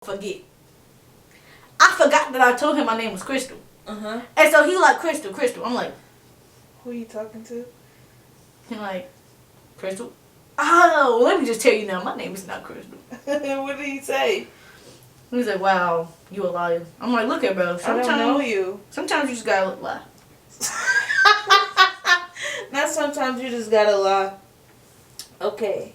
forget. I forgot that I told him my name was Crystal. Uh-huh. And so he like, Crystal, Crystal. I'm like, who are you talking to? He like, Crystal? Oh, let me just tell you now, my name is not Crystal. What did he say? He's like, wow, you a liar. I'm like, look at bro. Sometimes, I don't know you. Sometimes you just gotta lie. Not sometimes, you just gotta lie. Okay.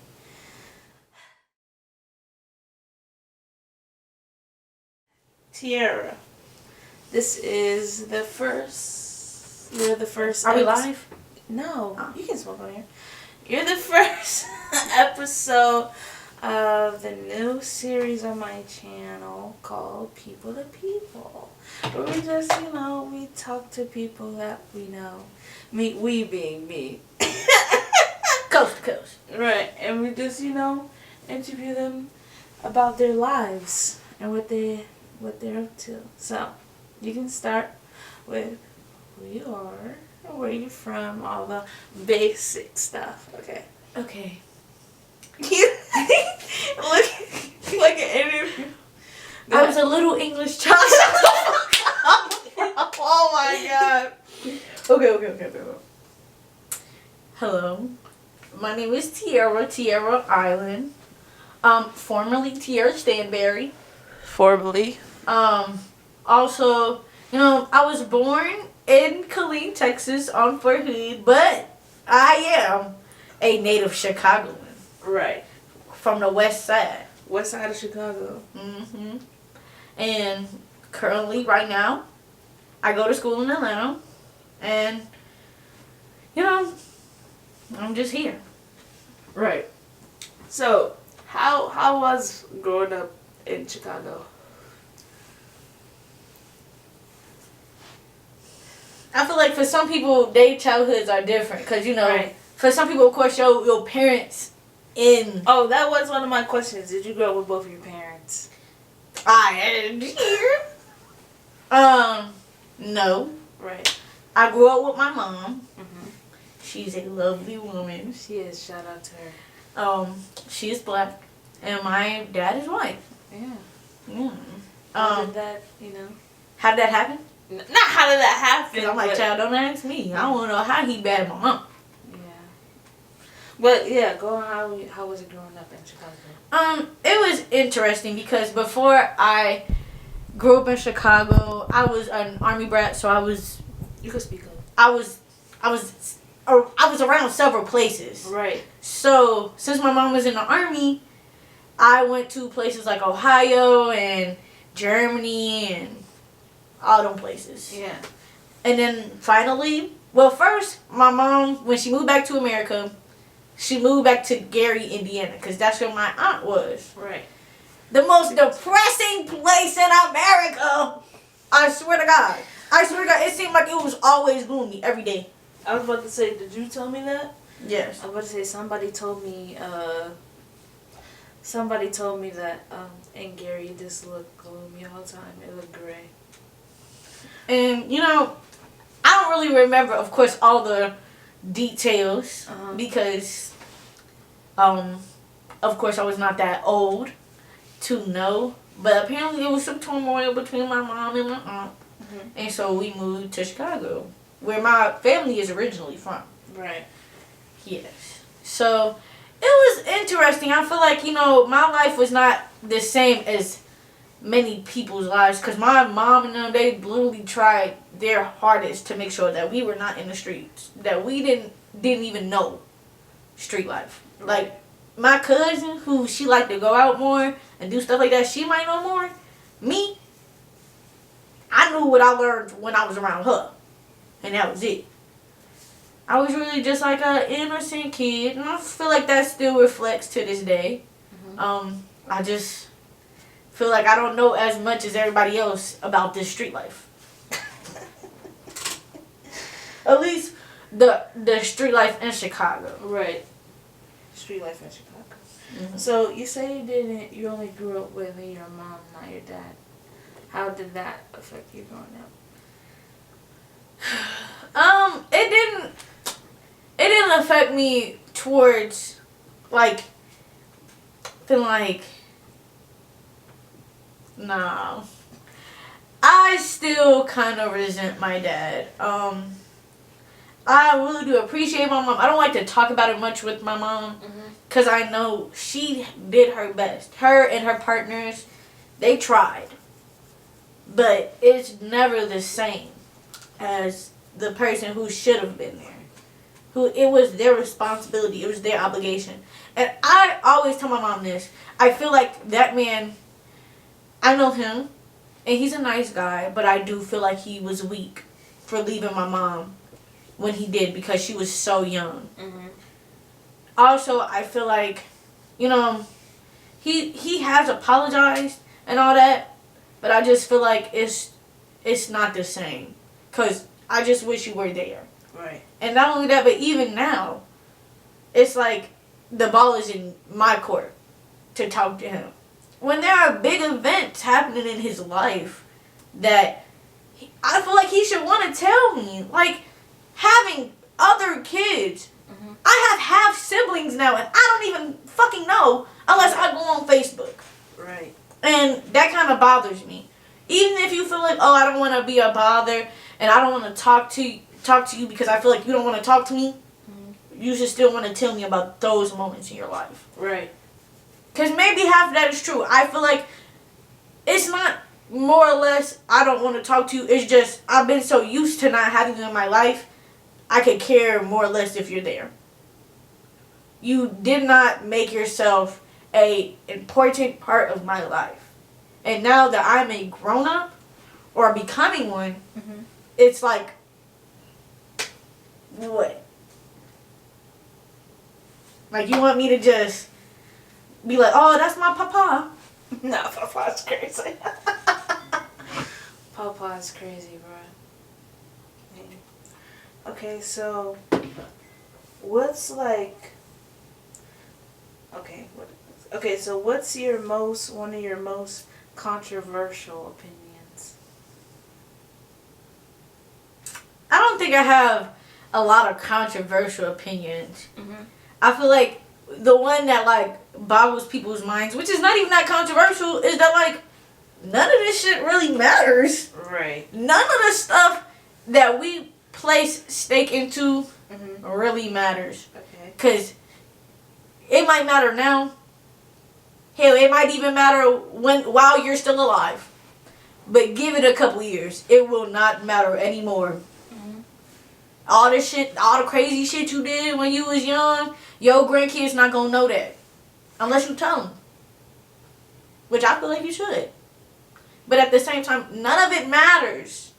Tiara, this is the first. You're the first. Are we live? No, you can smoke on here. You're the first episode of the new series on my channel called People to People. Where we just, we talk to people that we know. We being me. Coast to coast. Right, and we just, interview them about their lives and what they're up to. So, you can start with who you are, where you're from, all the basic stuff. Okay. look at interview. I was a little English child. Oh my god. Okay. Hello. My name is Tiara Island. Formerly Tiara Stanberry. Formerly. Also, I was born in Killeen, Texas on Fort Hood, but I am a native Chicagoan. Right. From the west side. West side of Chicago. Mm-hmm. And currently, right now, I go to school in Atlanta. And, I'm just here. Right. So, how was growing up in Chicago? I feel like for some people, their childhoods are different. Because, right. For some people, of course, your parents in... Oh, that was one of my questions. Did you grow up with both of your parents? I am here. No. Right. I grew up with my mom. Mm-hmm. She's a lovely woman. She is. Shout out to her. She is black. And my dad is white. Yeah. Mm. How did that, How did that happen? Not how did that happen. I'm like, child, don't ask me. I don't know how he bad my mom. Yeah. But yeah, go on. How was it growing up in Chicago? It was interesting because before I grew up in Chicago, I was an Army brat, so You could speak up. I was around several places. Right. So since my mom was in the Army, I went to places like Ohio and Germany and all them places. Yeah. And then finally, first, my mom, when she moved back to America, she moved back to Gary, Indiana, because that's where my aunt was. Right. The most depressing place in America. I swear to God. It seemed like it was always gloomy every day. I was about to say, did you tell me that? Yes. I was about to say, somebody told me that in Gary, it just looked gloomy all the time. It looked gray. And, I don't really remember, of course, all the details because, of course, I was not that old to know. But apparently there was some turmoil between my mom and my aunt. Mm-hmm. And so we moved to Chicago, where my family is originally from. Right. Yes. So it was interesting. I feel like, my life was not the same as many people's lives, because my mom and them, they literally tried their hardest to make sure that we were not in the streets, that we didn't even know street life. Right. Like my cousin, who she liked to go out more and do stuff like that, she might know more. Me, I knew what I learned when I was around her, and that was it. I was really just like an innocent kid, and I feel like that still reflects to this day. Mm-hmm. I just feel like I don't know as much as everybody else about this street life. At least the street life in Chicago. Right. Street life in Chicago. Mm-hmm. So you say you only grew up with your mom, not your dad. How did that affect you growing up? It didn't affect me towards, like, feeling like Nah. I still kind of resent my dad. I really do appreciate my mom. I don't like to talk about it much with my mom because I know she did her best. Her and her partners, they tried. But it's never the same as the person who should have been there. Who it was their responsibility. It was their obligation. And I always tell my mom this. I feel like that man, I know him, and he's a nice guy, but I do feel like he was weak for leaving my mom when he did because she was so young. Also, I feel like, you know, he has apologized and all that, but I just feel like it's not the same. Because I just wish you were there. Right. And not only that, but even now, it's like the ball is in my court to talk to him. When there are big events happening in his life that I feel like he should want to tell me. Like, having other kids. I have half siblings now, and I don't even fucking know unless I go on Facebook. Right. And that kind of bothers me. Even if you feel like, oh, I don't want to be a bother, and I don't want to talk to you because I feel like you don't want to talk to me, you should still want to tell me about those moments in your life. Right. Because maybe half of that is true. I feel like it's not more or less I don't want to talk to you. It's just I've been so used to not having you in my life, I could care more or less if you're there. You did not make yourself a important part of my life. And now that I'm a grown-up or becoming one, it's like, what? Like, you want me to just be like, oh, that's my papa? No, Papa's crazy. Papa's crazy, bro. Okay, so what's like... Okay, so what's one of your most controversial opinions? I don't think I have a lot of controversial opinions. I feel like the one that, like, boggles people's minds, which is not even that controversial, is that, like, none of this shit really matters. Right. None of the stuff that we place stake into really matters. Okay. Because it might matter now. Hell, it might even matter while you're still alive. But give it a couple years. It will not matter anymore. All this shit, all the crazy shit you did when you was young, your grandkids not gonna know that. Unless you tell them. Which I feel like you should. But at the same time, none of it matters.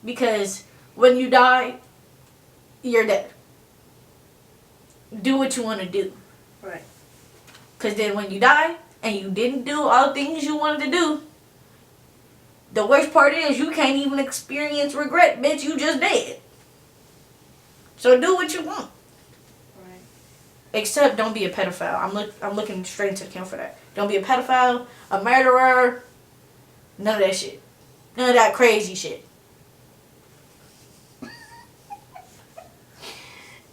Because when you die, you're dead. Do what you want to do. Right. Because then when you die and you didn't do all the things you wanted to do, the worst part is you can't even experience regret, bitch. You just dead. So do what you want. Right. Except don't be a pedophile. I'm looking straight into the camera for that. Don't be a pedophile, a murderer, none of that shit. None of that crazy shit.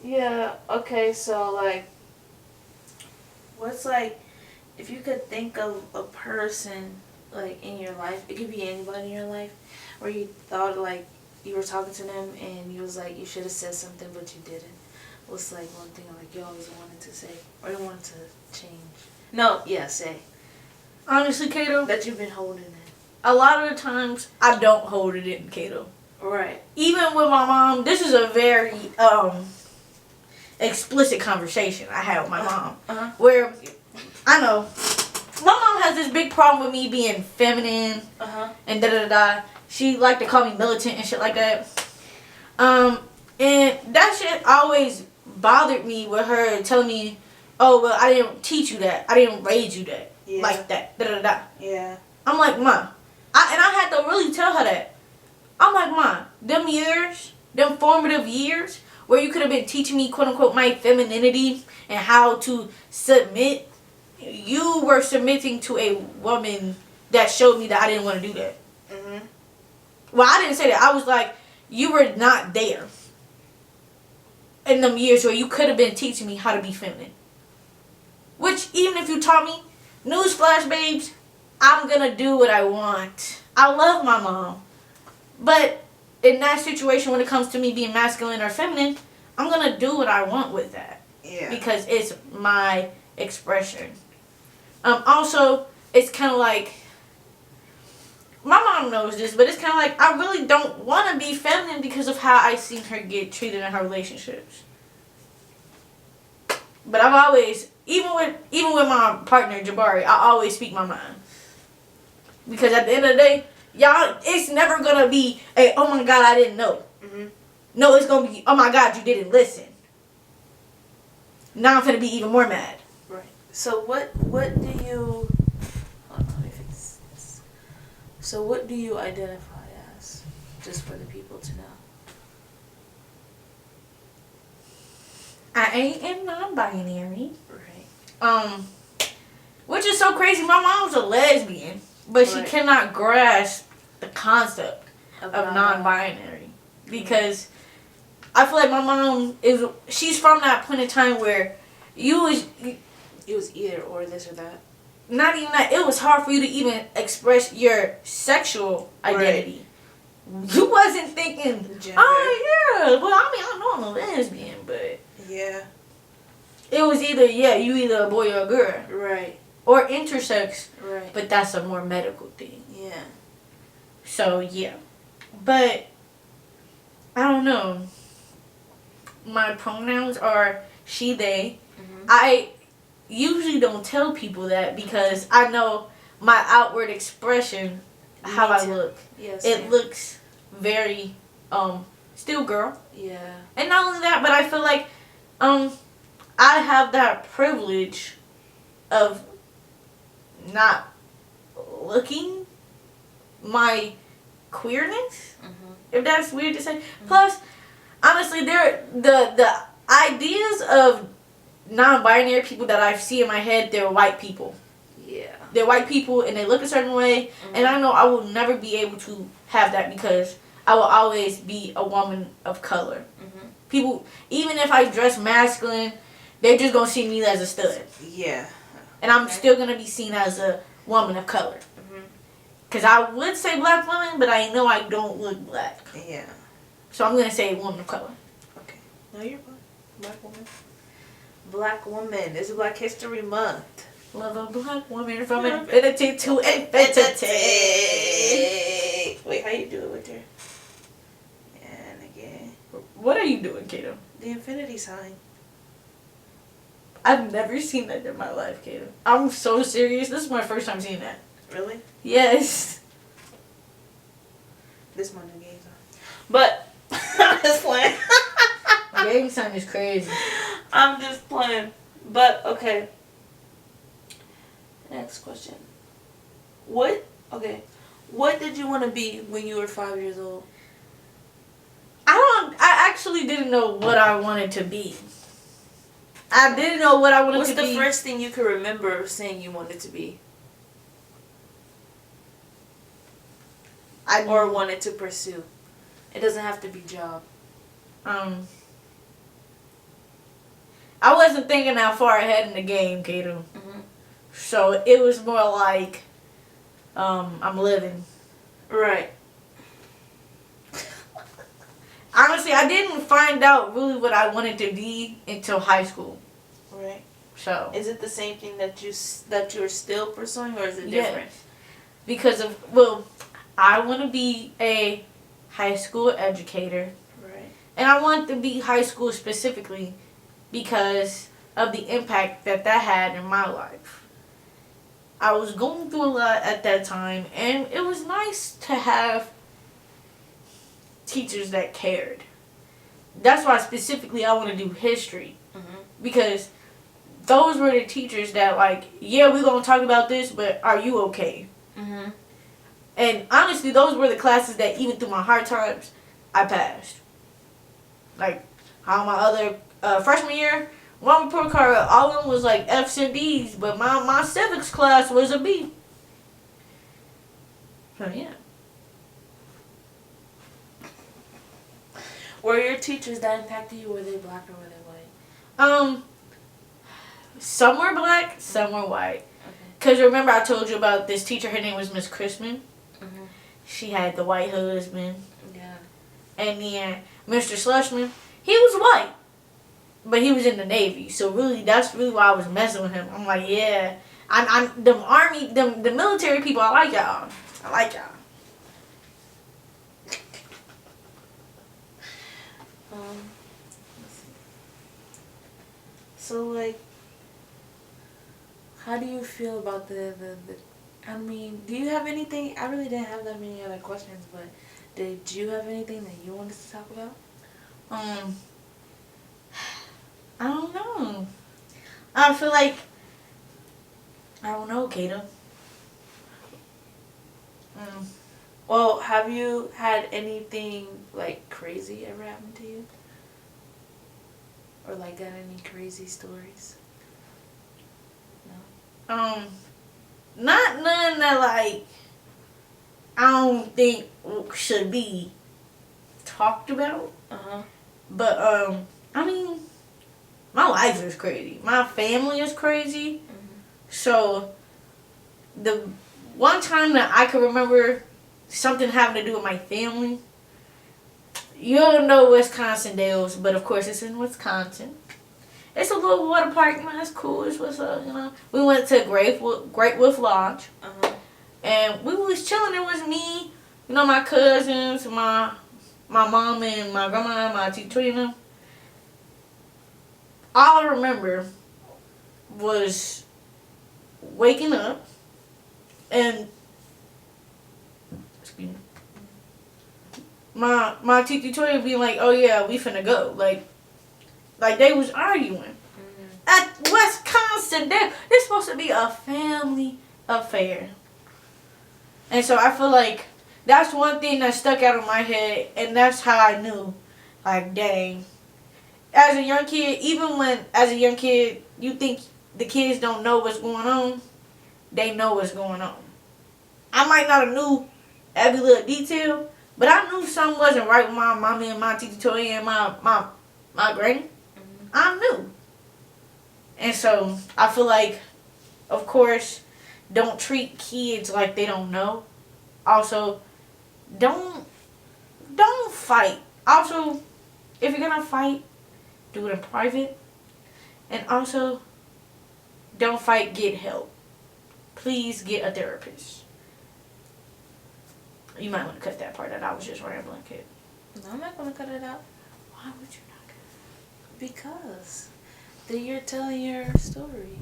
Yeah, okay, so, like, what's, like, if you could think of a person, like, in your life, it could be anybody in your life, where you thought, like, you were talking to them, and you was like, you should have said something, but you didn't. What's, like, one thing, like, you always wanted to say, or you wanted to change? No, yeah, say. Honestly, Kato, That you've been holding in. a lot of the times, I don't hold it in, Kato. Right. Even with my mom, this is a very, explicit conversation I had with my mom. Where, I know, my mom has this big problem with me being feminine and da-da-da-da. She like to call me militant and shit like that. And that shit always bothered me with her telling me, oh, well, I didn't teach you that. I didn't raise you that. Yeah. Like that. Da-da-da-da. Yeah. I'm like, Ma. And I had to really tell her that. I'm like, Ma, them years, them formative years, where you could have been teaching me, quote unquote, my femininity and how to submit, you were submitting to a woman that showed me that I didn't want to do that. Well, I didn't say that. I was like, you were not there in them years where you could have been teaching me how to be feminine. Which, even if you taught me, newsflash, babes, I'm gonna do what I want. I love my mom. But in that situation, when it comes to me being masculine or feminine, I'm gonna do what I want with that. Yeah. Because it's my expression. Also, it's kind of like, my mom knows this, but it's kind of like, I really don't want to be feminine because of how I seen her get treated in her relationships. But I've always, even with my partner Jabari, I always speak my mind. Because at the end of the day, y'all, it's never gonna be a, oh my God, I didn't know. Mm-hmm. No, it's gonna be, oh my God, you didn't listen. Now I'm gonna be even more mad. Right. So what do you? Hold on, let me fix this. So what do you identify as, just for the people to know? I ain't in non-binary. Right. Which is so crazy. My mom's a lesbian, but she cannot grasp the concept of non-binary. Because I feel like my mom she's from that point in time where it was either or, this or that. Not even that. It was hard for you to even express your sexual identity. Right. You wasn't thinking, gender. Oh yeah, well I mean I know I'm a lesbian, but yeah, it was either you either a boy or a girl, right, or intersex, right. But that's a more medical thing. Yeah. So yeah, but I don't know. My pronouns are she, they. Mm-hmm. I usually don't tell people that because I know my outward expression, how I look. Yes, it looks very still girl. Yeah. And not only that, but I feel like I have that privilege of not looking my queerness. Mm-hmm. If that's weird to say. Mm-hmm. Plus, honestly, the ideas of non-binary people that I see in my head, they're white people. Yeah. They're white people and they look a certain way. Mm-hmm. And I know I will never be able to have that because I will always be a woman of color. Mm-hmm. People, even if I dress masculine, they're just going to see me as a stud. Yeah. And I'm still going to be seen as a woman of color. Because I would say black woman, but I know I don't look black. Yeah. So I'm going to say woman of color. Okay. No, you're fine. Black woman. Black woman. It's Black History Month. Love a black woman from infinity to infinity. Wait, how you do it with your... And again. What are you doing, Kato? The infinity sign. I've never seen that in my life, Kato. I'm so serious. This is my first time seeing that. Really? Yes. This one gang sign. But I'm just playing. Gang sign is crazy. I'm just playing. But okay. Next question. What did you want to be when you were 5 years old? I actually didn't know what I wanted to be. I didn't know what I wanted to be. What's the first thing you could remember saying you wanted to be? Or wanted to pursue? It doesn't have to be job. I wasn't thinking that far ahead in the game, Kato. Mm-hmm. So it was more like, I'm living. Right. Honestly, I didn't find out really what I wanted to be until high school. Right. So. Is it the same thing that you're still pursuing, or is it different? Yes. Because I want to be a high school educator. Right. And I want to be high school specifically because of the impact that had in my life. I was going through a lot at that time, and it was nice to have teachers that cared. That's why specifically I want to do history. Mm-hmm. Because those were the teachers that we're going to talk about this, but are you okay? Mm-hmm. And honestly, those were the classes that even through my hard times, I passed. Like, how my other freshman year, one report card, all of them was F's and D's, but my civics class was a B. So, yeah. Were your teachers that impacted you? Were they black or were they white? Some were black, some were white. Because remember I told you about this teacher, her name was Miss Christman. Mhm. She had the white husband. Yeah. And then Mr. Slushman, he was white. But he was in the Navy. So really, that's really why I was messing with him. I'm like, yeah. I'm them army, the military people, I like y'all. I like y'all. Let's see. So, like, how do you feel about the I mean, do you have anything? I really didn't have that many other questions, but did you have anything that you wanted to talk about? I don't know. I feel like, I don't know, Kata. Well, have you had anything, like, crazy ever happen to you? Or, like, got any crazy stories? No? Not none that, like, I don't think should be talked about. Uh-huh. But, I mean, my life is crazy. My family is crazy. Mm-hmm. So, the one time that I can remember something having to do with my family, you don't know Wisconsin Dells, but of course it's in Wisconsin. It's a little water park, you know, it's cool, it's what's up, you know. We went to Great Wolf Lodge, Uh-huh. and we was chilling. It was me, you know, my cousins, my mom and my grandma, my teacher, you know. All I remember was waking up and excuse me, my teacher Toya being like, "Oh yeah, we finna go." Like they was arguing at Wisconsin. It's supposed to be a family affair, and so I feel like that's one thing that stuck out in my head, and that's how I knew, like, dang. As a young kid, even when as a young kid you think the kids don't know what's going on, they know what's going on. I might not have knew every little detail, but I knew something wasn't right with my mommy and my teacher Toya and my granny. Mm-hmm. I knew. And so I feel like, of course, don't treat kids like they don't know. Also, don't fight. Also, if you're gonna fight, do it in private. And also, don't fight, get help. Please get a therapist. You might want to cut that part out. I was just rambling, kid. No, I'm not going to cut it out. Why would you not cut it? Because you're telling your story.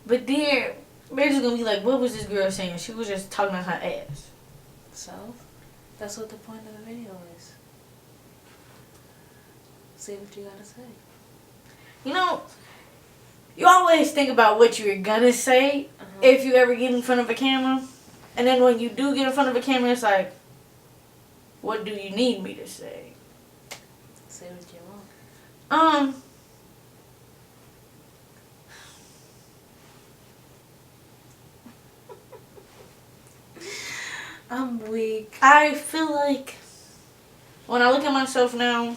But then, they're just going to be like, what was this girl saying? She was just talking about her ass. So, that's what the point of the video is. Say what you got to say. You know, you always think about what you're going to say if you ever get in front of a camera. And then when you do get in front of a camera, it's like, what do you need me to say? Say what you want. I'm weak. I feel like when I look at myself now,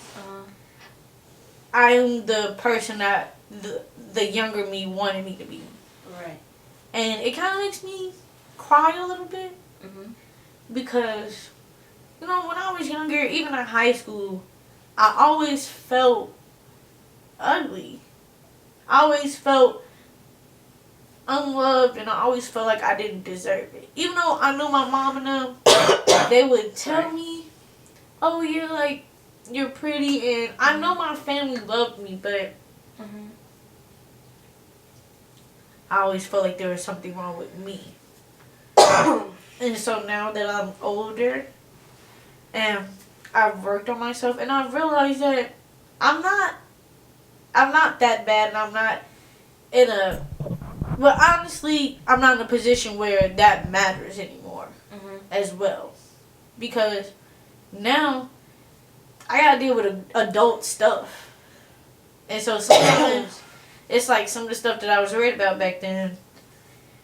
I'm the person that the younger me wanted me to be. Right. And it kind of makes me cry a little bit. Mm-hmm. Because, you know, when I was younger, even in high school, I always felt ugly. I always felt unloved, and I always felt like I didn't deserve it. Even though I knew my mom and them, they would tell me, oh, you're pretty, and I know my family loved me, but I always felt like there was something wrong with me. And so now that I'm older, and I've worked on myself, and I've realized that I'm not that bad, and I'm not in a, well, honestly, I'm not in a position where that matters anymore as well. Because now I gotta deal with adult stuff. And so sometimes it's like some of the stuff that I was worried about back then,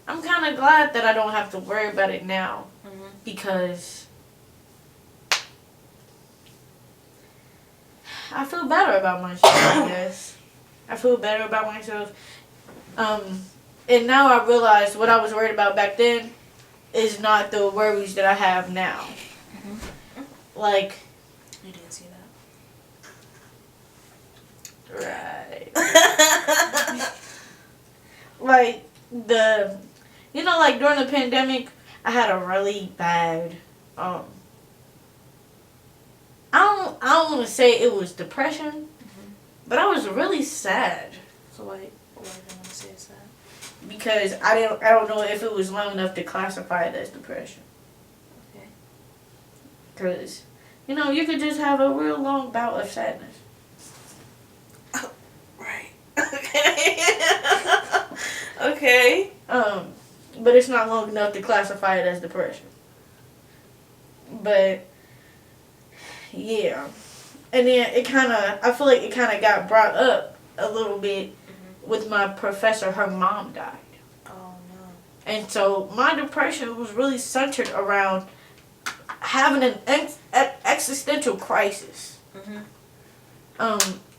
I'm kind of glad that I don't have to worry about it now. Because I feel better about myself, I guess. I feel better about myself. And now I realize what I was worried about back then is not the worries that I have now. Like, You didn't see right. Like, like during the pandemic, I had a really bad, I don't want to say it was depression, but I was really sad. So why do you want to say it's that? Because I don't know if it was long enough to classify it as depression. Okay. Because, you could just have a real long bout of sadness. Oh, right. Okay. Okay. But it's not long enough to classify it as depression. But, yeah. And then I feel like it kind of got brought up a little bit with my professor. Her mom died. Oh, no. And so my depression was really centered around having an existential crisis.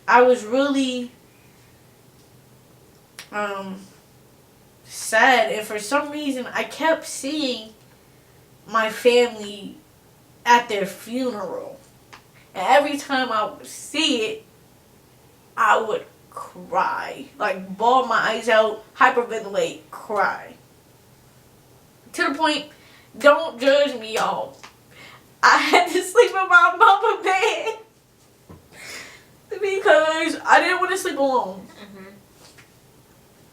I was really sad, and for some reason I kept seeing my family at their funeral. And every time I would see it, I would cry. Like, bawl my eyes out, hyperventilate, cry. To the point, don't judge me, y'all. I had to sleep in my mama bed because I didn't want to sleep alone.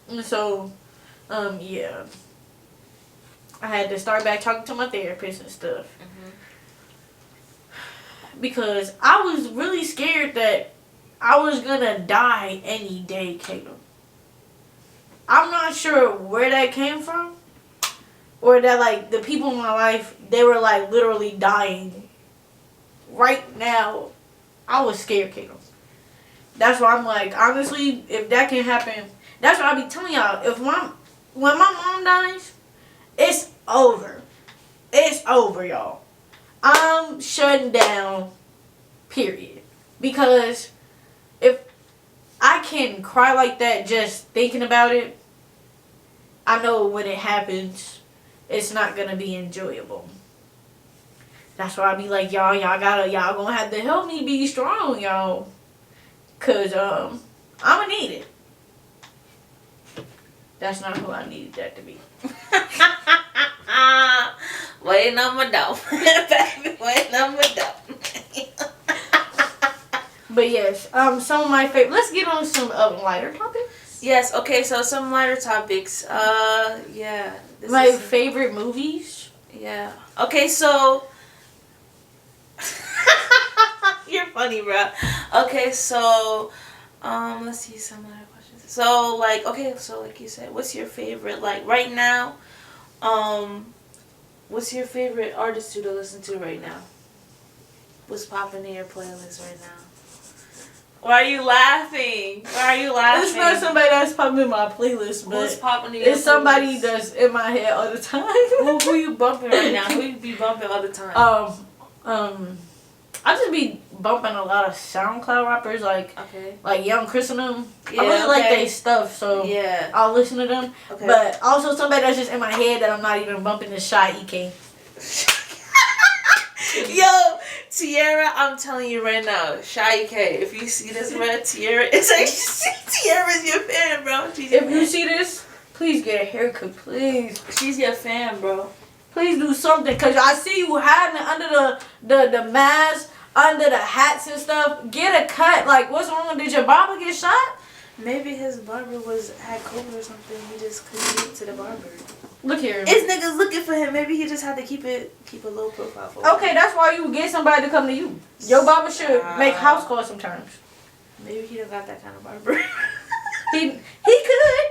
And so, yeah. I had to start back talking to my therapist and stuff. Because I was really scared that I was gonna die any day, Caleb. I'm not sure where that came from. Or that, like, the people in my life, they were, like, literally dying. Right now, I was scared, Caleb. That's why I'm like, honestly, if that can happen, that's what I be telling y'all. When my mom dies, it's over. It's over, y'all. I'm shutting down, period. Because if I can cry like that just thinking about it, I know when it happens, it's not going to be enjoyable. That's why I be like, y'all gonna have to help me be strong, y'all. Because I'm going to need it. That's not who I needed that to be. Wait, number down. Wait, number down. But yes, some of my favorite. Let's get on some lighter topics. Yes. Okay. So some lighter topics. Yeah. My favorite movies. Yeah. Okay. So. You're funny, bro. Okay. So. Let's see some other questions. So like, okay. So like you said, what's your favorite? Like right now, what's your favorite artist to listen to right now? What's popping in your playlist right now? Why are you laughing? It's not somebody that's popping in my playlist, but who's popping in your it's somebody playlist? that's in my head all the time. Who you bumping right now? Who you be bumping all the time? I just be bumping a lot of SoundCloud rappers, like Young Chris and them. Yeah, I really like their stuff, so yeah. I'll listen to them. Okay. But also somebody that's just in my head that I'm not even bumping is Shy EK. Yo, Tiara, I'm telling you right now, Shy K, if you see this, bro, Tiara, it's like, Tiara's your fan, bro. She's your if fan. you see this, please get a haircut, please. She's your fan, bro. Please do something, because I see you hiding under the mask, under the hats and stuff. Get a cut. Like, what's wrong? Did your barber get shot? Maybe his barber had COVID or something. He just couldn't get to the barber. Look here. It's niggas looking for him. Maybe he just had to keep a low profile for him. Okay, that's why you get somebody to come to you. Your barber should make house calls sometimes. Maybe he don't got that kind of barber. He could.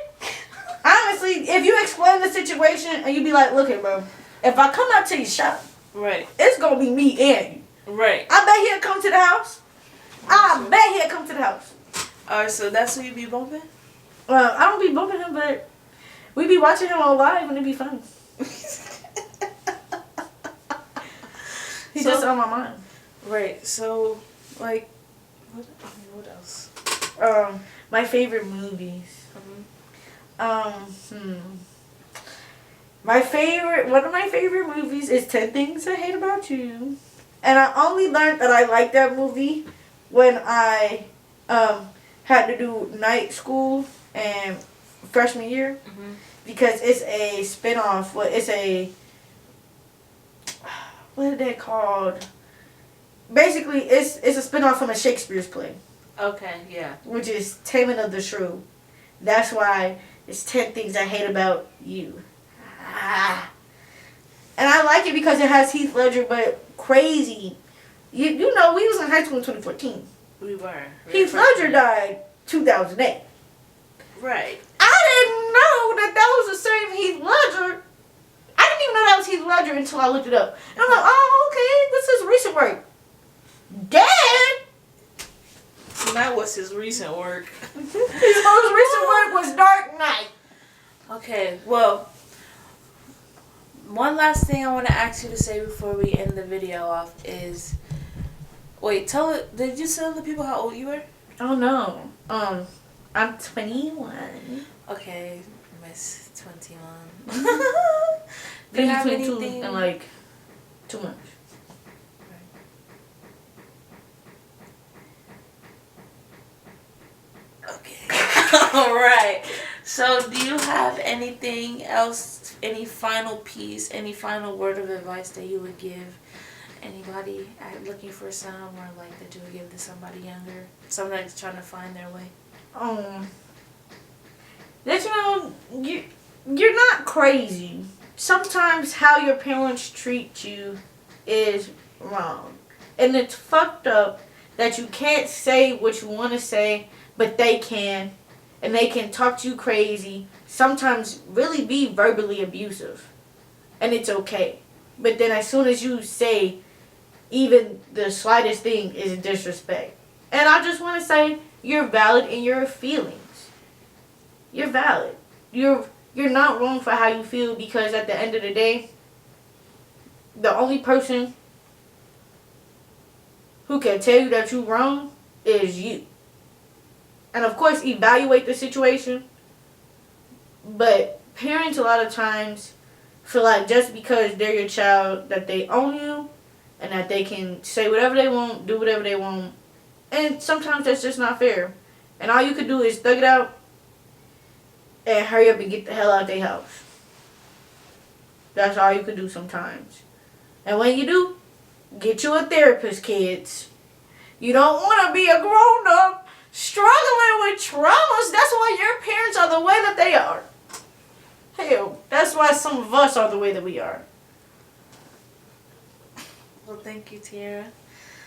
Honestly, if you explain the situation and you be like, look here, bro. If I come out to your shop, right, it's gonna be me and you. Right. I bet he'll come to the house. I bet he'll come to the house. Alright, so that's who you be bumping? I don't be bumping him, but we be watching him on live and it be fun. He's just on my mind. Right. So, like, what else? My favorite movies. One of my favorite movies is 10 Things I Hate About You. And I only learned that I liked that movie when I had to do night school and freshman year. Mm-hmm. Because it's a spin-off. What is it called? Basically, it's a spin-off from a Shakespeare's play. Okay, yeah. Which is Taming of the Shrew. That's why it's 10 Things I Hate About You. And I like it because it has Heath Ledger, but crazy. You know, we was in high school in 2014. We were. Heath Ledger died 2008. Right. I didn't know that was the same Heath Ledger. I didn't even know that was Heath Ledger until I looked it up. And I'm like, oh, okay, this is recent work. Dead? That was his recent work. His most recent work was Dark Knight. Okay, well, one last thing I want to ask you to say before we end the video off is, did you tell the people how old you were? Oh no. I'm 21. Okay, Miss 21. Do you have anything in like 2 months? Okay. All right. So, do you have anything else? Any final piece? Any final word of advice that you would give anybody looking for some, or like that you would give to somebody younger, somebody that's trying to find their way? That you're not crazy. Sometimes how your parents treat you is wrong, and it's fucked up that you can't say what you want to say, but they can, and they can talk to you crazy. Sometimes really be verbally abusive, and it's okay. But then as soon as you say even the slightest thing is disrespect, and I just want to say you're valid in your feelings. You're valid. You're not wrong for how you feel, because at the end of the day, the only person who can tell you that you're wrong is you. And of course, evaluate the situation. But parents a lot of times feel like just because they're your child that they own you and that they can say whatever they want, do whatever they want. And sometimes that's just not fair. And all you could do is thug it out and hurry up and get the hell out of their house. That's all you could do sometimes. And when you do, get you a therapist, kids. You don't want to be a grown-up struggling with traumas. That's why your parents are the way that they are. Hell, that's why some of us are the way that we are. Well, thank you, Tiara.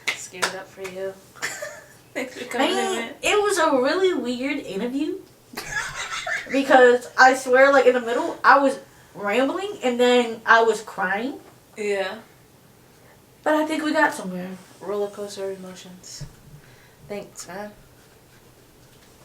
Scared up for you. Thanks for coming in. It was a really weird interview. Because I swear, like in the middle, I was rambling and then I was crying. Yeah. But I think we got somewhere. Roller coaster emotions. Thanks, man.